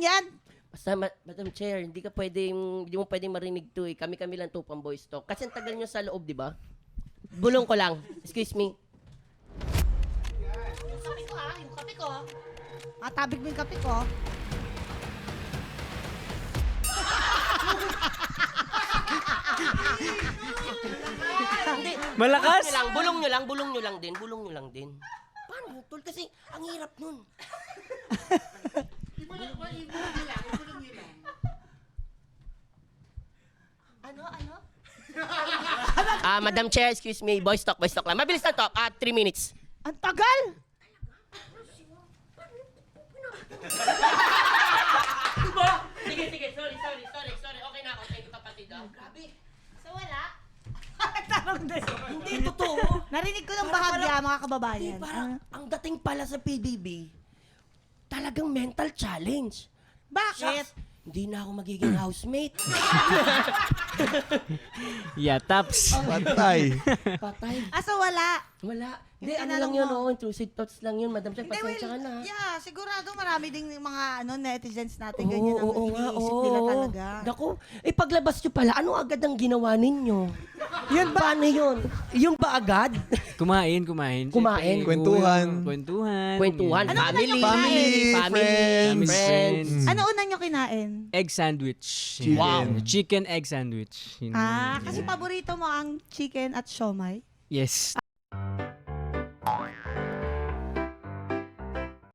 yan? Basta, Madam Chair, hindi mo pwedeng marinig to eh. Kami-kami lang to pang voice talk. Kasi ang tagal nyo sa loob, di ba? Bulong ko lang. Excuse me. Yung kape ko ha, yung kape ko. Matabig mo yung kape ko. Malakas? Bulong nyo lang din. Paano, tol? Kasi ang hirap nun. Ano? Madam Chair, excuse me. Voice talk lang. Mabilis na to. 3 minutes. Ang tagal! Sige. Sorry. Okay na ako. Thank you, kapatid. Grabe. So wala? Hindi totoo. Narinig ko ng bahagya, mga kababayan. Parang ang dating pala sa PBB, talagang mental challenge. Bakit? Shucks, hindi na ako magiging housemate. Yeah, taps. Patay. Patay. So wala? Wala. Hindi, Yung ano tinanong lang yun, mo. intrusive thoughts lang yun. Madam Chair, Hindi, pasensya ka na. yeah, sigurado marami ding mga netizens natin ganyan ang Oo nga, iniisip nila talaga. Naku, paglabas nyo pala, ano agad ang ginawa ninyo? Yun ba? Paano yun? Yun ba agad? Kumain. Kumain? Siyempre, Kwentuhan. Kwentuhan. Ano family, Family, friends. Ano unang nyo kinain? Egg sandwich. Chicken. Wow. Chicken egg sandwich. Yun. Kasi paborito mo ang chicken at siomay? Yes.